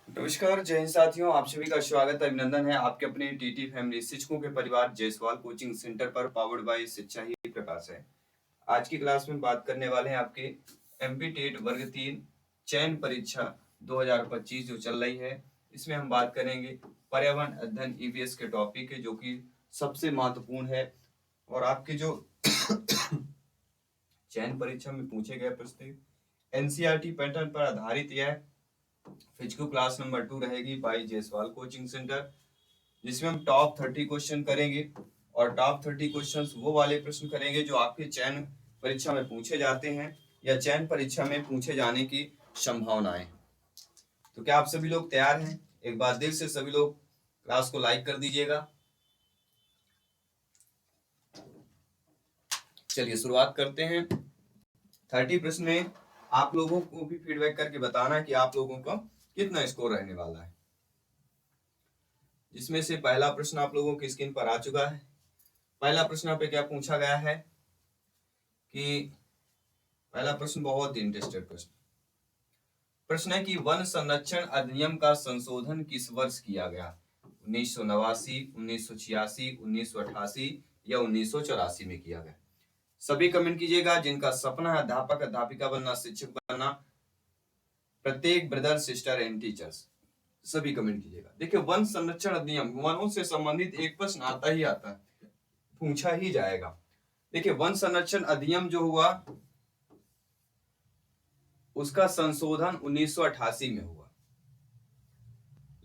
नमस्कार जय हिंद साथियों, आप सभी का स्वागत अभिनंदन है आपके अपने टीटी फैमिली शिक्षकों के परिवार जायसवाल कोचिंग सेंटर पर पावर्ड बाय शिक्षा ही प्रकाश है। आज की क्लास में बात करने वाले हैं आपके एमपी टेट वर्ग 3 चयन परीक्षा 2025 जो चल रही है। इसमें हम बात करेंगे पर्यावरण अध्ययन ईवीएस के टॉपिक है, जो कि सबसे महत्वपूर्ण है और आपके जो चयन परीक्षा में पूछे गए प्रश्न एनसीईआरटी पैटर्न पर आधारित यह फिजिकल क्लास नंबर 2 रहेगी बाई जायसवाल कोचिंग सेंटर, जिसमें हम टॉप 30 क्वेश्चन करेंगे और टॉप 30 क्वेश्चंस वो वाले प्रश्न करेंगे जो आपके चयन परीक्षा में पूछे जाते हैं या चयन परीक्षा में पूछे जाने की संभावनाएं। तो क्या आप सभी लोग तैयार हैं? एक बार दिल से सभी लोग क्लास को लाइक कर दीजिएगा। चलिए शुरुआत करते हैं। 30 प्रश्न में आप लोगों को भी फीडबैक करके बताना है कि आप लोगों का कितना स्कोर रहने वाला है। जिसमें से पहला प्रश्न आप लोगों की स्क्रीन पर आ चुका है। पहला प्रश्न यहाँ पे क्या पूछा गया है कि पहला प्रश्न बहुत ही इंटरेस्टेड प्रश्न है कि वन संरक्षण अधिनियम का संशोधन किस वर्ष किया गया? 1989, 1986, 1988 या 1984 में किया गया? सभी कमेंट कीजिएगा। जिनका सपना है अध्यापक अध्यापिका बनना, शिक्षक बनना, प्रत्येक ब्रदर सिस्टर एंड टीचर्स, सभी कमेंट कीजिएगा। देखिए, वन संरक्षण अधिनियम, वनों से संबंधित एक प्रश्न आता ही आता है, पूछा ही जाएगा। देखिए, वन संरक्षण अधिनियम जो हुआ उसका संशोधन 1988 में हुआ।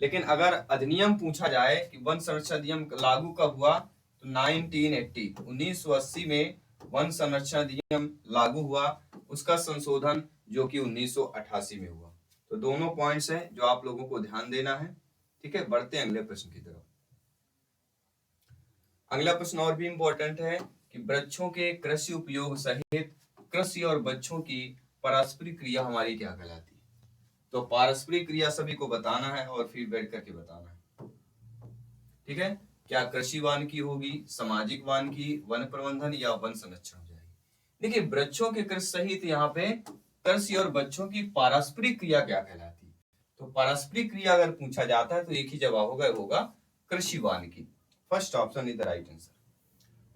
लेकिन अगर अधिनियम पूछा जाए कि वन संरक्षण अधिनियम लागू कब हुआ, तो 1980 में वन संरक्षण अधिनियम लागू हुआ। उसका संशोधन जो कि 1988 में हुआ। तो दोनों पॉइंट्स हैं जो आप लोगों को ध्यान देना है। ठीक है, बढ़ते हैं अगले प्रश्न की तरफ। अगला प्रश्न और भी इंपॉर्टेंट है कि वृक्षों के कृषि उपयोग सहित कृषि और वृक्षों की पारस्परिक क्रिया हमारी क्या कहलाती है? तो पारस्परिक क्रिया सभी को बताना है और फीडबैक करके बताना है। ठीक है, क्या कृषि वानिकी होगी, सामाजिक वानिकी, वन प्रबंधन या वन संरक्षण हो जाएगी? देखिए, वृक्षों के कृषि सहित यहाँ पे कृषि और वृक्षों की पारस्परिक क्रिया क्या कहलाती है? तो पारस्परिक क्रिया अगर पूछा जाता है तो एक ही जवाब होगा कृषि वानिकी। First option is the right answer.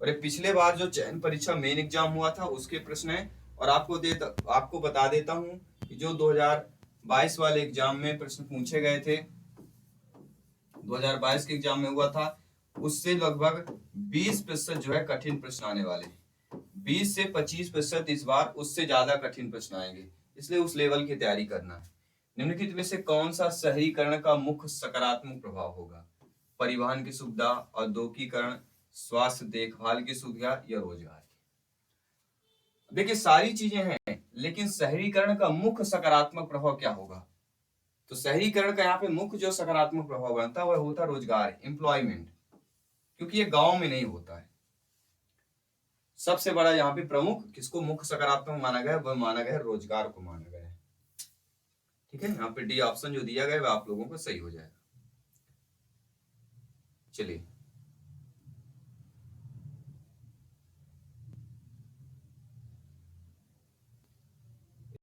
और ये पिछले बार जो चयन परीक्षा मेन एग्जाम हुआ था उसके प्रश्न है। और आपको बता देता हूं कि जो 2022 वाले एग्जाम में प्रश्न पूछे गए थे, 2022 के एग्जाम में हुआ था, उससे लगभग 20% जो है कठिन प्रश्न आने वाले हैं। 20 से 25% इस बार उससे ज्यादा कठिन प्रश्न आएंगे, इसलिए उस लेवल की तैयारी करना है। निम्नलिखित में से कौन सा शहरीकरण का मुख्य सकारात्मक प्रभाव होगा? परिवहन की सुविधा, औद्योगिकरण, स्वास्थ्य देखभाल की सुविधा या रोजगार की? देखिए, सारी चीजें हैं, लेकिन शहरीकरण का मुख्य सकारात्मक प्रभाव क्या होगा? तो शहरीकरण का यहाँ पे मुख्य जो सकारात्मक प्रभाव बनता है वह होता है रोजगार, एम्प्लॉयमेंट, क्योंकि ये गांव में नहीं होता है। सबसे बड़ा यहाँ पे प्रमुख किसको मुख्य सकारात्मक माना गया है? वह माना गया है रोजगार को माना गया है। ठीक है, यहाँ पे डी ऑप्शन जो दिया गया है वह आप लोगों को सही हो जाएगा। चलिए,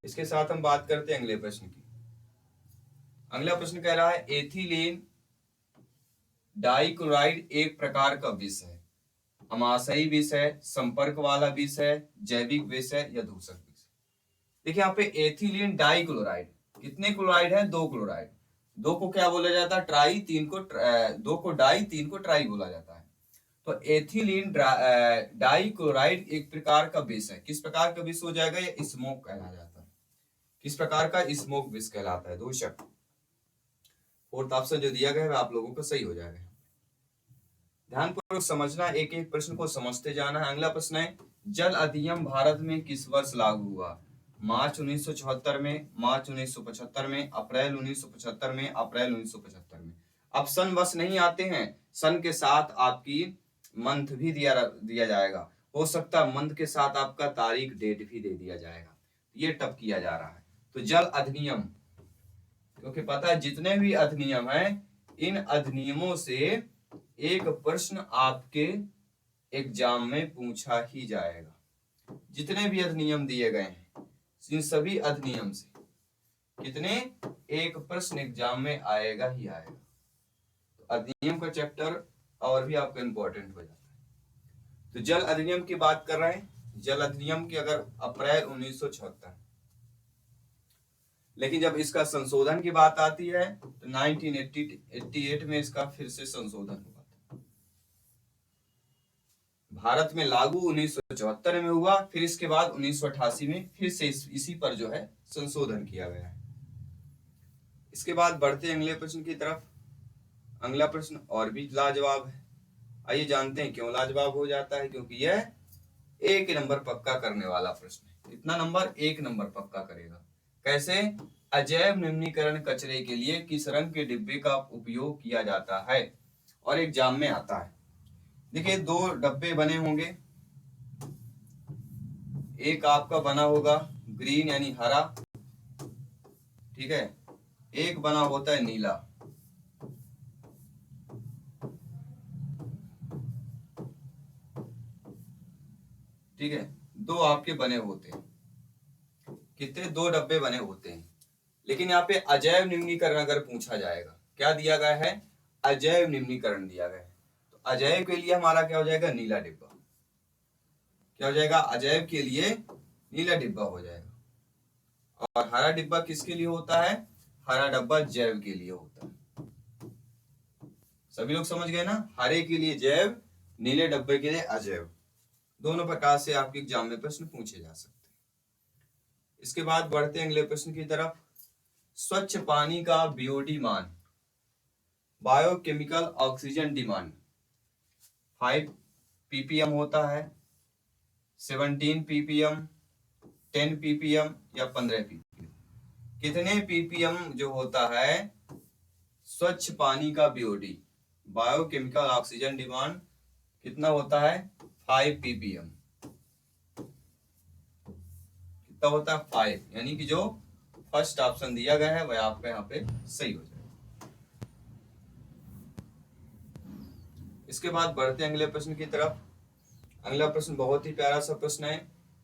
इसके साथ हम बात करते हैं अगले प्रश्न की। अगला प्रश्न कह रहा है एथिलीन डाइक्लोराइड एक प्रकार का विष है, अमाशयी विष है, संपर्क वाला विष है, जैविक विष है या दूषक विष? देखिए, यहाँ पे एथिलीन डाइक्लोराइड, कितने क्लोराइड है? 2 क्लोराइड। 2 को क्या बोला जाता है? ट्राई। 2 को डाई, 3 को ट्राई बोला जाता है। तो एथिलीन डाइक्लोराइड एक प्रकार का विष है। किस प्रकार का विष हो जाएगा? ये स्मोक कहला जाता है। किस प्रकार का? स्मोक विष कहलाता है, दूषक। फोर्थ ऑप्शन जो दिया गया है आप लोगों को सही हो जाएगा। ध्यानपूर्वक समझना, एक एक प्रश्न को समझते जाना है। अगला प्रश्न है जल अधिनियम भारत में किस वर्ष लागू हुआ? मार्च 1974 में, मार्च 1975 में, अप्रैल 1975 में, अप्रैल 1975 में। अब सन वर्ष नहीं आते हैं, सन के साथ आपकी मंथ भी दिया जाएगा। हो सकता है मंथ के साथ आपका तारीख डेट भी दे दिया जाएगा। ये टफ किया जा रहा है। तो जल अधिनियम, क्योंकि पता है जितने भी अधिनियम हैं, इन अधिनियमों से एक प्रश्न आपके एग्जाम में पूछा ही जाएगा। जितने भी अधिनियम दिए गए हैं, इन सभी अधिनियम से कितने? एक प्रश्न एग्जाम में आएगा ही आएगा। तो अधिनियम का चैप्टर और भी आपका इंपॉर्टेंट हो जाता है। तो जल अधिनियम की बात कर रहे हैं। जल अधिनियम की अगर अप्रैल 1976, लेकिन जब इसका संशोधन की बात आती है तो 1988 में इसका फिर से संशोधन हुआ था। भारत में लागू 1974 में हुआ, फिर इसके बाद 1988 में फिर से इसी पर जो है संशोधन किया गया है। इसके बाद बढ़ते हैं अगले प्रश्न की तरफ। अगला प्रश्न और भी लाजवाब है। आइए जानते हैं क्यों लाजवाब हो जाता है, क्योंकि यह 1 नंबर पक्का करने वाला प्रश्न है। इतना नंबर 1 नंबर पक्का करेगा। कैसे? अजैव निम्नीकरण कचरे के लिए किस रंग के डिब्बे का उपयोग किया जाता है और एग्जाम में आता है। देखिए 2 डब्बे बने होंगे, एक आपका बना होगा ग्रीन यानी हरा, ठीक है, एक बना होता है नीला। ठीक है, 2 आपके बने होते हैं। कितने? 2 डब्बे बने होते हैं। लेकिन यहाँ पे अजैव निम्नीकरण अगर पूछा जाएगा, क्या दिया गया है? अजैव निम्नीकरण दिया गया है। तो अजैव के लिए हमारा क्या हो जाएगा? नीला डिब्बा। क्या हो जाएगा? अजैव के लिए नीला डिब्बा हो जाएगा। और हरा डिब्बा किसके लिए होता है? हरा डिब्बा जैव के लिए होता है। सभी लोग समझ गए ना? हरे के लिए जैव, नीले डब्बे के लिए अजैव। दोनों प्रकार से आपके एग्जाम में प्रश्न पूछे जा सकते हैं। इसके बाद बढ़ते हैं अगले प्रश्न की तरफ। स्वच्छ पानी का बीओडी मान, बायोकेमिकल ऑक्सीजन डिमांड 5 ppm होता है, 17 ppm, 10 ppm या 15 ppm। कितने ppm जो होता है स्वच्छ पानी का बीओडी, बायोकेमिकल ऑक्सीजन डिमांड, कितना होता है? 5 ppm। कितना होता है? 5। यानी कि जो फर्स्ट ऑप्शन दिया गया है वह आपका यहाँ पे सही हो जाएगा। इसके बाद बढ़ते हैं अगले प्रश्न की तरफ। अगला प्रश्न बहुत ही प्यारा सा प्रश्न है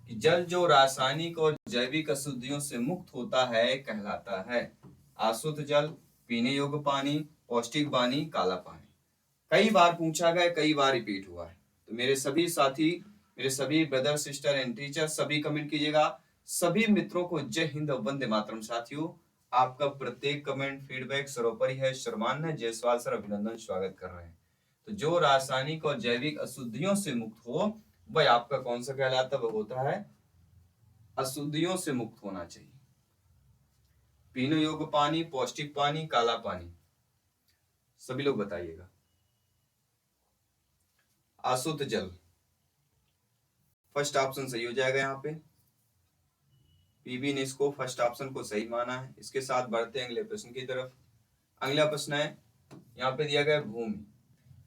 कि जल जो रासायनिक और जैविक अशुद्धियों से मुक्त होता है कहलाता है अशुद्ध जल, पीने योग्य पानी, पौष्टिक पानी, काला पानी। कई बार पूछा गया, कई बार रिपीट हुआ है। तो मेरे सभी साथी, मेरे सभी ब्रदर सिस्टर एंड टीचर सभी कमेंट कीजिएगा। सभी मित्रों को जय हिंद और वंदे मातरम। साथियों, आपका प्रत्येक कमेंट फीडबैक सर्वोपरि है। शर्मान्य जयसवाल सर अभिनंदन स्वागत कर रहे हैं। तो जो रासायनिक और जैविक अशुद्धियों से मुक्त हो वह आपका कौन सा कहलाता है? वह होता है अशुद्धियों से मुक्त होना चाहिए। पीने योग्य पानी, पौष्टिक पानी, काला पानी, सभी लोग बताइएगा। अशुद्ध जल फर्स्ट ऑप्शन सही हो जाएगा। यहाँ पे पीबी ने इसको फर्स्ट ऑप्शन को सही माना है। इसके साथ बढ़ते हैं अगले प्रश्न की तरफ। अगला प्रश्न है, यहाँ पे दिया गया भूमि।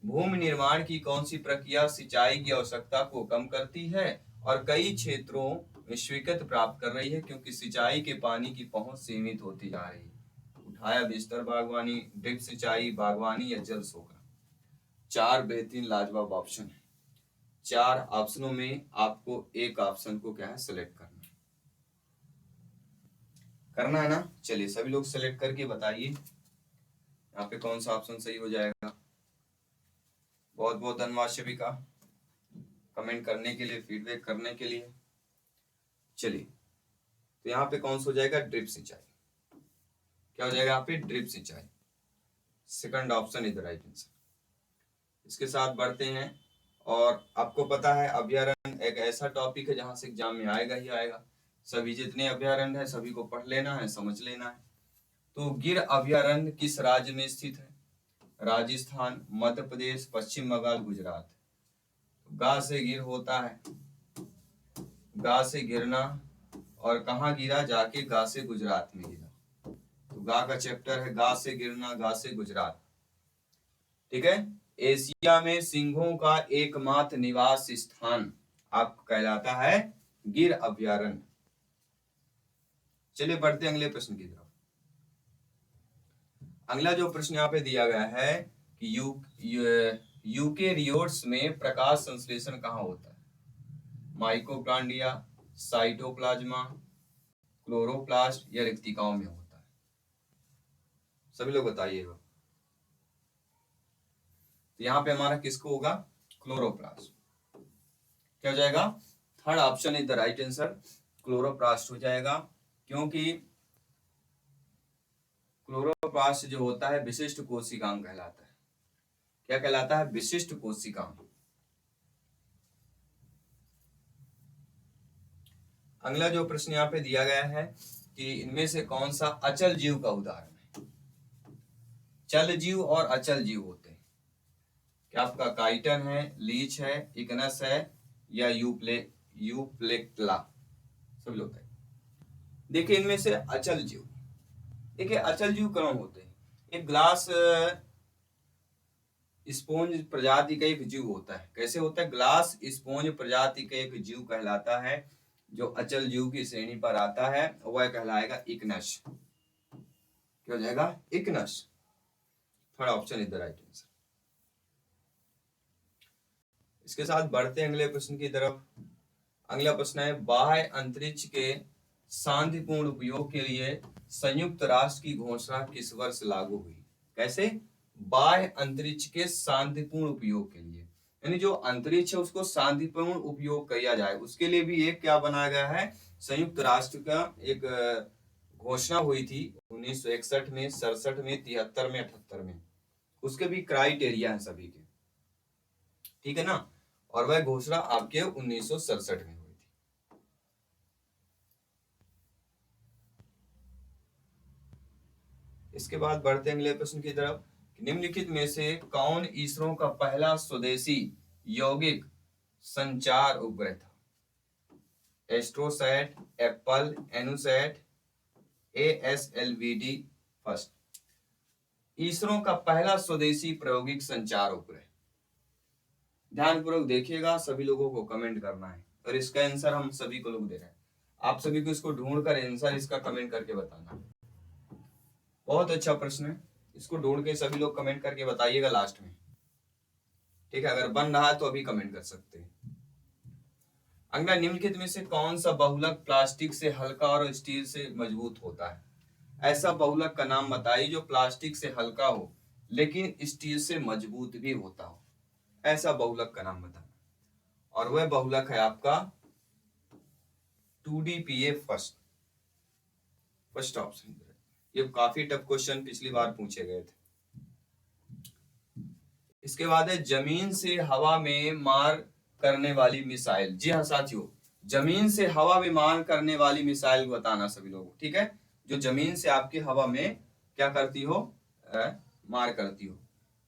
भूमि निर्माण की कौन सी प्रक्रिया सिंचाई की आवश्यकता को कम करती है और कई क्षेत्रों में स्वीकृति प्राप्त कर रही है क्योंकि सिंचाई के पानी की पहुंच सीमित होती जा रही है? उठाया बिस्तर बागवानी, ड्रिप सिंचाई, बागवानी या जल सोखना। 4 बेहतरीन लाजवाब ऑप्शन है। 4 ऑप्शनों में आपको एक ऑप्शन को क्या है? सिलेक्ट करना है ना? चलिए सभी लोग सिलेक्ट करके बताइए यहाँ पे कौन सा ऑप्शन सही हो जाएगा। बहुत बहुत धन्यवाद सभी का कमेंट करने के लिए, फीडबैक करने के लिए। चलिए, तो यहाँ पे कौन सा हो जाएगा? ड्रिप सिंचाई। क्या हो जाएगा यहाँ पे? ड्रिप सिंचाई। Second option is the right answer. इसके साथ बढ़ते हैं। और आपको पता है अभ्यारण्य एक ऐसा टॉपिक है जहां से एग्जाम में आएगा ही आएगा। सभी जितने अभ्यारण्य है सभी को पढ़ लेना है, समझ लेना है। तो गिर अभ्यारण्य किस राज्य में स्थित है? राजस्थान, मध्य प्रदेश, पश्चिम बंगाल, गुजरात। तो गा से गिर होता है, गा से गिरना, और कहाँ गिरा? जाके गा से गुजरात में गिरा। तो गा का चैप्टर है गा से गिरना, गा से गुजरात। ठीक है। एशिया में सिंहों का एकमात्र निवास स्थान आपको कहलाता है गिर अभ्यारण्य। चलिए बढ़ते अगले प्रश्न की तरफ। अगला जो प्रश्न यहाँ पे दिया गया है कि यूकेरियोट्स में प्रकाश संश्लेषण कहाँ होता है? माइकोप्लांडिया, साइटोप्लाज्मा, क्लोरोप्लास्ट या रिक्तिकाओं में होता है? सभी लोग बताइएगा। तो यहाँ पे हमारा किसको होगा, क्लोरोप्लास्ट। क्या हो जाएगा, third option is the right answer, chloroplast हो जाएगा, क्योंकि क्लोरोप्लास्ट जो होता है विशिष्ट कोशिकांग कहलाता है। क्या कहलाता है, विशिष्ट कोशिकांग। अगला जो प्रश्न यहाँ पे दिया गया है कि इनमें से कौन सा अचल जीव का उदाहरण है। चल जीव और अचल जीव होते हैं। क्या आपका काइटन है, लीच है, इग्नस है या यूप्लेक्टला, सब लोग है। देखिए इनमें से अचल जीव, देखिए अचल जीव कौन होते हैं। एक ग्लास स्पोंज प्रजाति का एक जीव होता है। कैसे होता है, ग्लास स्पोंज प्रजाति का एक जीव कहलाता है। जो अचल जीव की श्रेणी पर आता है वह कहलाएगा इग्नस। क्या हो जाएगा, Ignis. Third option is the right answer. इसके साथ बढ़ते हैं अगले प्रश्न की तरफ। अगला प्रश्न है, बाह्य अंतरिक्ष के शांतिपूर्ण उपयोग के लिए संयुक्त राष्ट्र की घोषणा किस वर्ष लागू हुई। कैसे, बाह्य अंतरिक्ष के शांतिपूर्ण उपयोग के लिए, यानी जो अंतरिक्ष है उसको शांतिपूर्ण उपयोग किया जाए, उसके लिए भी एक क्या बनाया गया है, संयुक्त राष्ट्र का एक घोषणा हुई थी 1961 में, 67 में, 73 में, 78 में। उसके भी क्राइटेरिया है सभी के, ठीक है ना। और वह घोषणा आपके 1967 में हुई थी। इसके बाद बढ़ते हैं अगले प्रश्न की तरफ। निम्नलिखित में से कौन इसरो का पहला स्वदेशी यौगिक संचार उपग्रह था। Astrosat, Apple, Anusat, ASLVD first. ISRO का पहला स्वदेशी प्रायोगिक संचार उपग्रह। ध्यानपूर्वक देखिएगा, सभी लोगों को कमेंट करना है और इसका आंसर हम सभी को लोग दे रहे हैं। आप सभी को इसको ढूंढ कर आंसर इसका कमेंट करके बताना। बहुत अच्छा प्रश्न है, इसको ढूंढ के सभी लोग कमेंट करके बताइएगा लास्ट में, ठीक है। अगर बन रहा है तो अभी कमेंट कर सकते हैं। अगला, निम्नलिखित में से कौन सा बहुलक प्लास्टिक से हल्का और स्टील से मजबूत होता है। ऐसा बहुलक का नाम बताइए जो प्लास्टिक से हल्का हो लेकिन स्टील से मजबूत भी होता हो। ऐसा बहुलक का नाम बताना, और वह बहुलक है आपका 2DPA फर्स्ट। First option. ये काफी टफ क्वेश्चन पिछली बार पूछे गए थे। इसके बाद है, जमीन से हवा में मार करने वाली मिसाइल। जी हाँ साथियों, जमीन से हवा में मार करने वाली मिसाइल बताना सभी लोगों, ठीक है। जो जमीन से आपकी हवा में क्या करती हो, मार करती हो।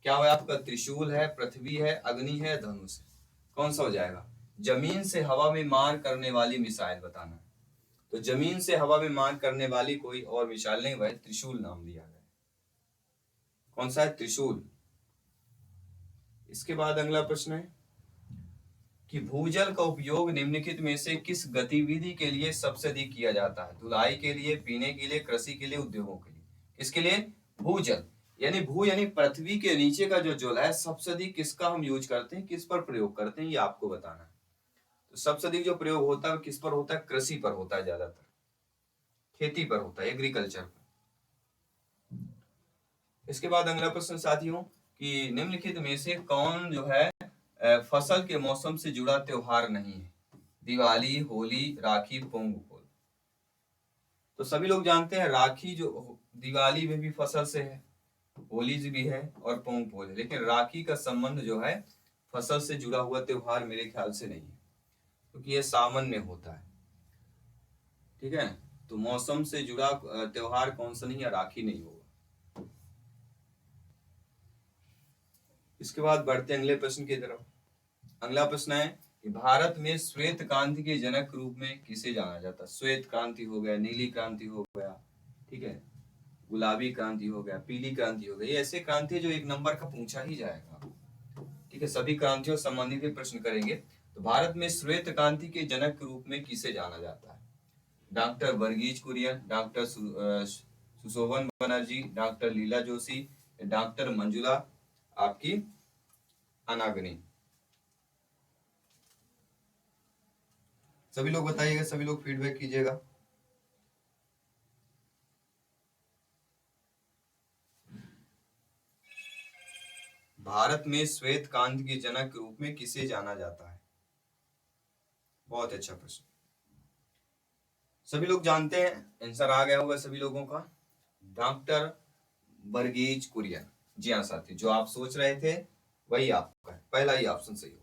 क्या हो आपका, त्रिशूल है, पृथ्वी है, अग्नि है, धनुष है। कौन सा हो जाएगा, जमीन से हवा में मार करने वाली मिसाइल बताना। तो जमीन से हवा में मार करने वाली कोई और मिसाइल नहीं, वह त्रिशूल नाम दिया गया। कौन सा है, त्रिशूल। इसके बाद अगला प्रश्न है कि भूजल का उपयोग निम्नलिखित में से किस गतिविधि के लिए सबसे अधिक किया जाता है। धुलाई के लिए, पीने के लिए, कृषि के लिए, उद्योगों के लिए। किसके लिए, भूजल। यानी भू यानी पृथ्वी के नीचे का जो जल है सबसे अधिक किसका हम यूज करते हैं, किस पर प्रयोग करते हैं, ये आपको बताना है। तो सबसे अधिक जो प्रयोग होता है किस पर होता है, कृषि पर होता है, ज्यादातर खेती पर होता है, एग्रीकल्चर पर। इसके बाद अगला प्रश्न साथियों कि निम्नलिखित में से कौन जो है फसल के मौसम से जुड़ा त्योहार नहीं है। दिवाली, होली, राखी, पोंगल। तो सभी लोग जानते हैं राखी जो दिवाली में भी फसल से है, होली भी है और पोंगल है, लेकिन राखी का संबंध जो है फसल से जुड़ा हुआ त्योहार मेरे ख्याल से नहीं है, क्योंकि ये सावन में होता है, ठीक है। तो मौसम से जुड़ा त्योहार कौन सा नहीं है, राखी नहीं होगा। इसके बाद बढ़ते हैं अगले प्रश्न की तरफ। अगला प्रश्न है कि भारत में श्वेत क्रांति के जनक के रूप में किसे जाना जाता है। श्वेत क्रांति हो गया, नीली क्रांति हो गया, ठीक है, गुलाबी क्रांति हो गया, पीली क्रांति हो गई। ये ऐसे क्रांति जो एक नंबर का पूछा ही जाएगा, ठीक है। सभी क्रांतियों से संबंधित प्रश्न करेंगे। तो भारत में श्वेत क्रांति के जनक के रूप में किसे जाना जाता है। डॉक्टर वर्गीज कुरियन, डॉक्टर सुशोभन बनर्जी, डॉक्टर लीला जोशी, डॉक्टर मंजुला आपकी अनागनी। सभी लोग बताइएगा, सभी लोग फीडबैक कीजिएगा। भारत में श्वेत क्रांति के जनक के रूप में किसे जाना जाता है? बहुत अच्छा प्रश्न, सभी लोग जानते हैं, आंसर आ गया होगा सभी लोगों का, डॉक्टर वर्गीज कुरियन। जी हाँ साथी, जो आप सोच रहे थे वही आपका है, पहला ही ऑप्शन सही होगा।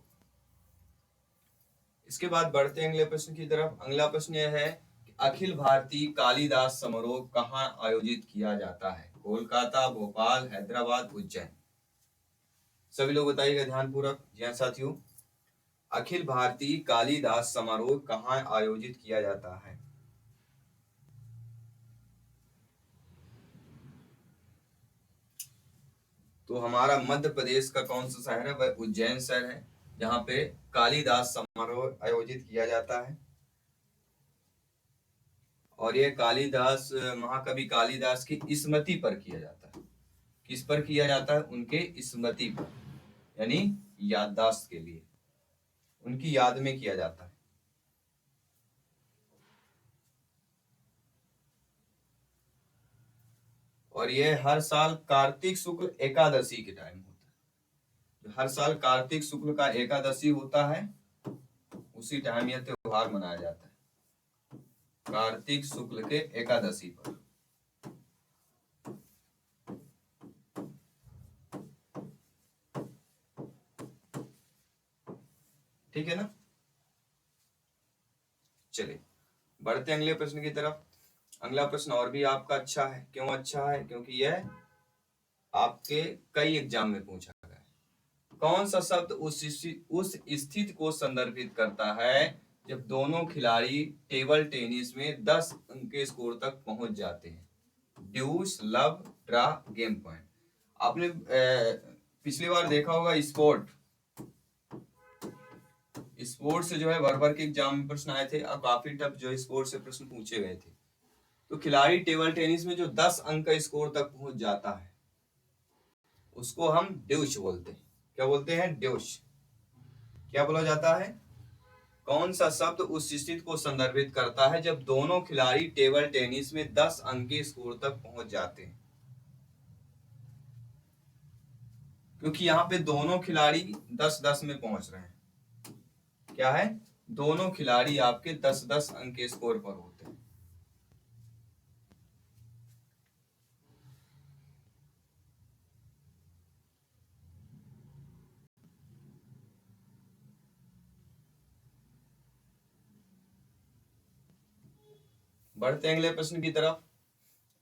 इसके बाद बढ़ते हैं अगले प्रश्न की तरफ। अगला प्रश्न यह है कि अखिल भारतीय कालिदास समारोह कहाँ आयोजित किया जाता है? कोलकाता, भोपाल, हैदराबाद, उज्जैन। सभी लोग बताइएगा ध्यानपूर्वक। जी हाँ साथियों, अखिल भारतीय कालिदास समारोह कहाँ आयोजित किया जाता है? तो हमारा मध्य प्रदेश का कौन सा शहर है? वह उज्जैन शहर है, जहाँ पे कालिदास समारोह आयोजित किया जाता है। और ये कालिदास, महाकवि कालिदास की स्मृति पर किया जाता है। किस पर किया जाता है? उनके स्मृति पर, यानी याददाश्त के लिए, उनकी याद में किया जाता है। और यह हर साल कार्तिक शुक्ल एकादशी के टाइम होता है। हर साल कार्तिक शुक्ल का एकादशी होता है, उसी टाइम यह त्योहार मनाया जाता है, कार्तिक शुक्ल के एकादशी पर। ठीक है ना? चलिए बढ़ते अगले प्रश्न की तरफ। अगला प्रश्न और भी आपका अच्छा है। क्यों अच्छा है? क्योंकि यह आपके कई एग्जाम में पूछा गया है। कौन सा शब्द उस स्थिति को संदर्भित करता है जब दोनों खिलाड़ी टेबल टेनिस में 10 अंक के स्कोर तक पहुंच जाते हैं? ड्यूस, लव, ड्रा, गेम पॉइंट। आपने पिछली बार देखा होगा, स्पोर्ट से जो है भर भर के एग्जाम में प्रश्न आए थे, और काफी टफ जो है स्पोर्ट से प्रश्न पूछे गए थे। तो खिलाड़ी टेबल टेनिस में जो 10 अंक का स्कोर तक पहुंच जाता है, उसको हम ड्यूश बोलते हैं। क्या बोलते हैं? ड्यूश। क्या बोला जाता है? कौन सा शब्द उस स्थिति को संदर्भित करता है जब दोनों खिलाड़ी टेबल टेनिस में 10 अंक के स्कोर तक पहुंच जाते हैं? क्योंकि यहाँ पे दोनों खिलाड़ी 10-10 में पहुंच रहे हैं। क्या है? दोनों खिलाड़ी आपके 10-10 अंक के स्कोर पर होते हैं। बढ़ते हैं अगले प्रश्न की तरफ।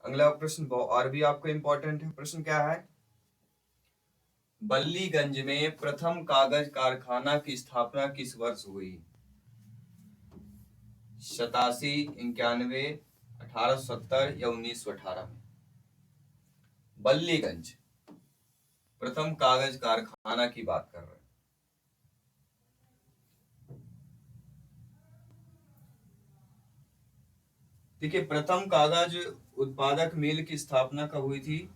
अगला प्रश्न और भी आपको इंपॉर्टेंट है। प्रश्न क्या है? बल्लीगंज में प्रथम कागज कारखाना की स्थापना किस वर्ष हुई? 87, 91, 1870 या 1918 में? बल्लीगंज प्रथम कागज कारखाना की बात कर रहे हैं। देखिए, प्रथम कागज उत्पादक मिल की स्थापना कब हुई थी?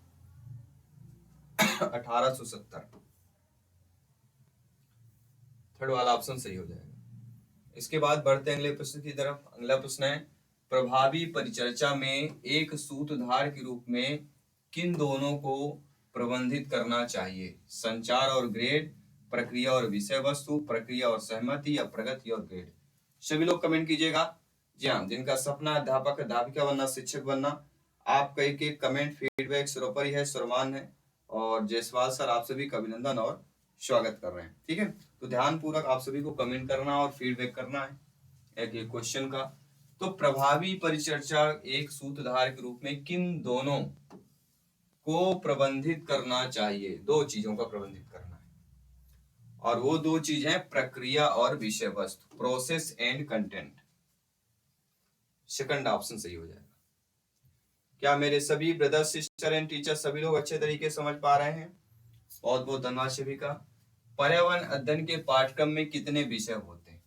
1870। थर्ड वाला ऑप्शन सही हो जाएगा। इसके बाद बढ़ते हैं अगले प्रश्न की तरफ। अगला प्रश्न है, प्रभावी परिचर्चा में एक सूत्रधार के रूप में किन दोनों को प्रबंधित करना चाहिए? संचार और ग्रेड, प्रक्रिया और विषय वस्तु, प्रक्रिया और सहमति, या प्रगति और ग्रेड। सभी लोग कमेंट कीजिएगा। जी हाँ, जिनका सपना अध्यापक अध्यापिका बनना, शिक्षक बनना, आपका एक एक कमेंट फीडबैक सर्वोपरि है, सर्वमान है। और जयसवाल सर, आप सभी का अभिनंदन और स्वागत कर रहे हैं। ठीक है, तो ध्यान पूर्वक आप सभी को कमेंट करना और फीडबैक करना है एक क्वेश्चन का। तो प्रभावी परिचर्चा एक सूत्रधार के रूप में किन दोनों को प्रबंधित करना चाहिए? दो चीजों का प्रबंधित करना है, और वो दो चीज है प्रक्रिया और विषय वस्तु, process and content. Second option सही हो जाएगा। क्या मेरे सभी ब्रदर सिस्टर एंड टीचर सभी लोग अच्छे तरीके से समझ पा रहे हैं? बहुत बहुत धन्यवाद सभी का। पर्यावरण अध्ययन के पाठ्यक्रम में कितने विषय होते हैं?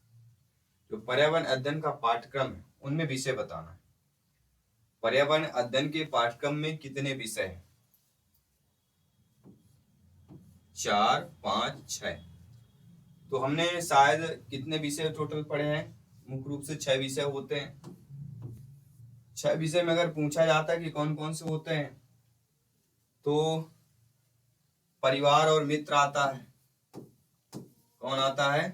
जो पर्यावरण अध्ययन का पाठ्यक्रम है उनमें विषय बताना है। पर्यावरण अध्ययन के पाठ्यक्रम में कितने विषय हैं? 4, 5, 6। तो हमने शायद कितने विषय टोटल पढ़े हैं? मुख्य रूप से 6 विषय होते हैं। 6 विषय में अगर पूछा जाता है कि कौन कौन से होते हैं, तो परिवार और मित्र आता है। कौन आता है?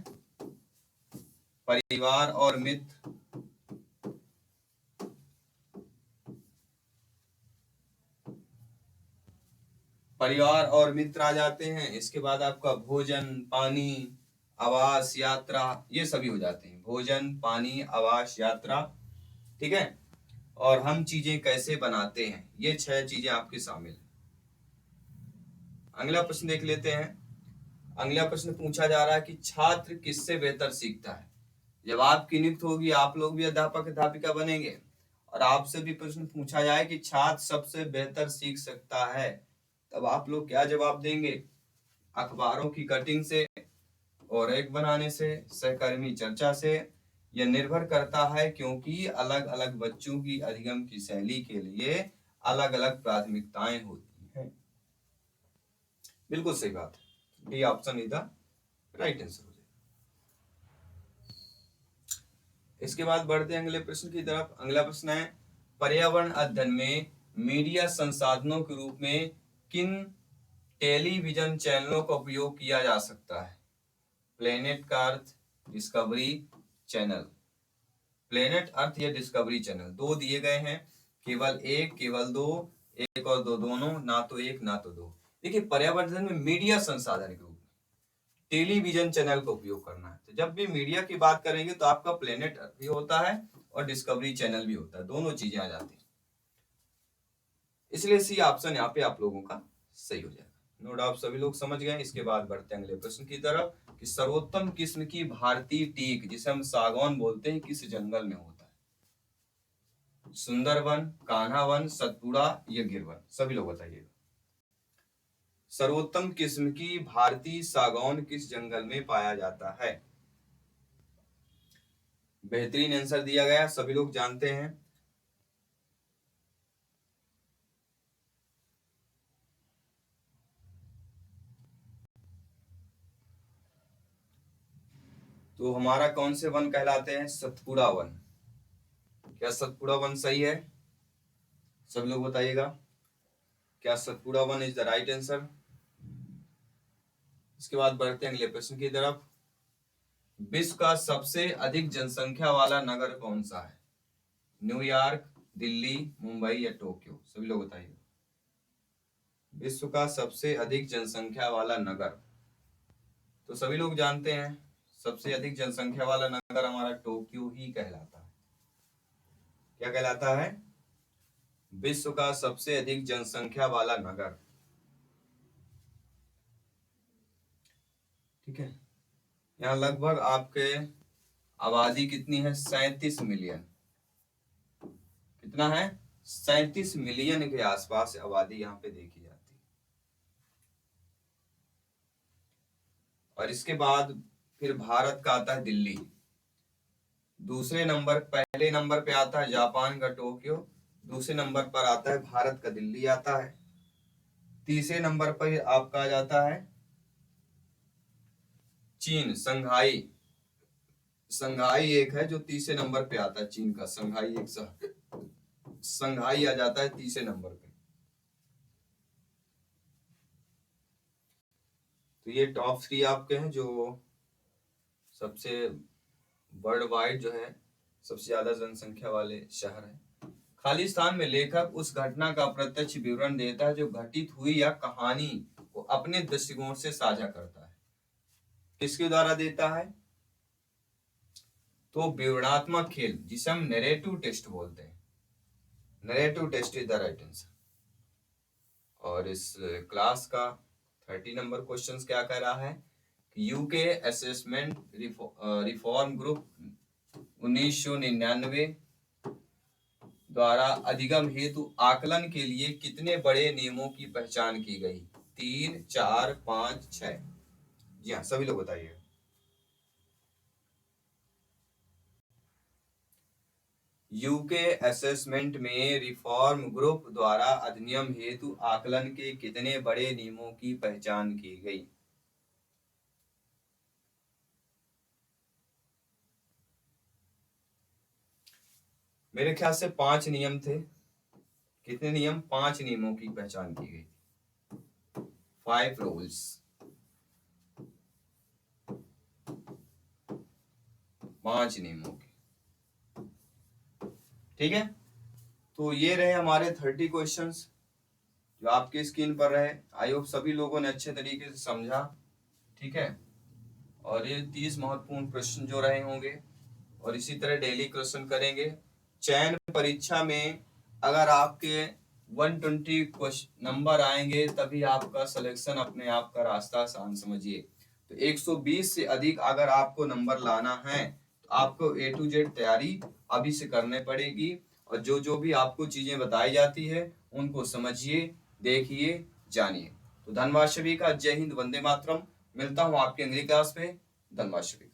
परिवार और मित्र। परिवार और मित्र आ जाते हैं। इसके बाद आपका भोजन, पानी, आवास, यात्रा, ये सभी हो जाते हैं। भोजन, पानी, आवास, यात्रा, ठीक है। और हम चीजें कैसे बनाते हैं, ये 6 चीजें आपके शामिल हैं। अगला प्रश्न देख लेते हैं। अगला प्रश्न पूछा जा रहा है कि छात्र किससे बेहतर सीखता है। जब आपकी नियुक्ति होगी, आप लोग भी अध्यापक अध्यापिका बनेंगे और आपसे भी प्रश्न पूछा जाए कि छात्र सबसे बेहतर सीख सकता है, तब आप लोग क्या जवाब देंगे? अखबारों की कटिंग से, और एक बनाने से, सहकर्मी चर्चा से। यह निर्भर करता है क्योंकि अलग अलग बच्चों की अधिगम की शैली के लिए अलग अलग प्राथमिकताएं होती हैं। बिल्कुल सही बात है, B option is the right answer हो जाएगा। इसके बाद बढ़ते हैं अगले प्रश्न की तरफ। अगला प्रश्न है, पर्यावरण अध्ययन में मीडिया संसाधनों के रूप में किन टेलीविजन चैनलों का उपयोग किया जा सकता है? प्लेनेट का अर्थ डिस्कवरी चैनल। प्लेनेट अर्थ या डिस्कवरी चैनल, दो दिए गए हैं, केवल एक, केवल दो, एक और दो, दोनों, ना तो एक ना तो दो। देखिए, पर्यावरण में मीडिया संसाधन के रूप में टेलीविजन चैनल का उपयोग करना है, तो जब भी मीडिया की बात करेंगे तो आपका प्लेनेट भी होता है और डिस्कवरी चैनल भी होता है, दोनों चीजें आ जाती हैं। इसलिए सी ऑप्शन यहाँ पे आप लोगों का सही हो जाएगा। नो डाउट सभी लोग समझ गए। इसके बाद बढ़ते हैं अगले प्रश्न की तरफ कि सर्वोत्तम किस्म की भारतीय टीक, जिसे हम सागौन बोलते हैं, किस जंगल में होता है? सुंदरवन, कान्हावन, सतपुड़ा या गिरवन? सभी लोग बताइएगा। सर्वोत्तम किस्म की भारतीय सागौन किस जंगल में पाया जाता है? बेहतरीन आंसर दिया गया, सभी लोग जानते हैं। तो हमारा कौन से वन कहलाते हैं? सतपुड़ा वन। क्या सतपुड़ा वन सही है? सब लोग बताइएगा, क्या Satpura one is the right answer? इसके बाद बढ़ते हैं अगले प्रश्न की तरफ। विश्व का सबसे अधिक जनसंख्या वाला नगर कौन सा है? न्यूयॉर्क, दिल्ली, मुंबई या टोक्यो? सभी लोग बताइए। विश्व का सबसे अधिक जनसंख्या वाला नगर, तो सभी लोग जानते हैं, सबसे अधिक जनसंख्या वाला नगर हमारा टोक्यो ही कहलाता है। क्या कहलाता है? विश्व का सबसे अधिक जनसंख्या वाला नगर, ठीक है। यहाँ लगभग आपके आबादी कितनी है? 37 मिलियन। कितना है? 37 मिलियन के आसपास आबादी यहाँ पे देखी जाती है। और इसके बाद फिर भारत का आता है दिल्ली। दूसरे नंबर, पहले नंबर पे आता है जापान का टोक्यो, दूसरे नंबर पर आता है भारत का दिल्ली आता है, तीसरे नंबर पर आपका आ जाता है चीन, संघाई। संघाई एक है जो तीसरे नंबर पे आता है, चीन का संघाई एक शहर, संघाई आ जाता है तीसरे नंबर पे। तो ये टॉप 3 आपके हैं जो सबसे वर्ल्ड वाइड जो है सबसे ज्यादा जनसंख्या वाले शहर हैं। खाली स्थान में लेखक उस घटना का प्रत्यक्ष विवरण देता है जो घटित हुई या कहानी को अपने दृष्टिकोण से साझा करता है। किसके द्वारा देता है? तो विवरणात्मक खेल, जिसे हम नैरेटिव टेस्ट बोलते हैं। Narrative test is the right answer. और इस क्लास का 30 नंबर क्वेश्चन क्या कह रहा है? यूके असेसमेंट रिफॉर्म ग्रुप 1999 द्वारा अधिगम हेतु आकलन के लिए कितने बड़े नियमों की पहचान की गई? 3, 4, 5, 6? जी हाँ, सभी लोग बताइए। यूके असेसमेंट में रिफॉर्म ग्रुप द्वारा अधिनियम हेतु आकलन के कितने बड़े नियमों की पहचान की गई? मेरे ख्याल से 5 नियम थे। कितने नियम? 5 नियमों की पहचान की गई। 5 रूल्स। पांच नियमों के, ठीक है। तो ये रहे हमारे 30 क्वेश्चंस जो आपके स्क्रीन पर रहे। आई होप सभी लोगों ने अच्छे तरीके से समझा, ठीक है। और ये 30 महत्वपूर्ण प्रश्न जो रहे होंगे, और इसी तरह डेली क्वेश्चन करेंगे। चयन परीक्षा में अगर आपके 120 क्वेश्चन नंबर आएंगे तभी आपका सिलेक्शन अपने आप का रास्ता आसान समझिए। तो 120 से अधिक अगर आपको नंबर लाना है तो आपको A to Z तैयारी अभी से करने पड़ेगी, और जो जो भी आपको चीजें बताई जाती है उनको समझिए, देखिए, जानिए। तो धन्यवाद सभी का। जय हिंद, वंदे मातरम। मिलता हूँ आपके अगली क्लास में। धन्यवाद सभी।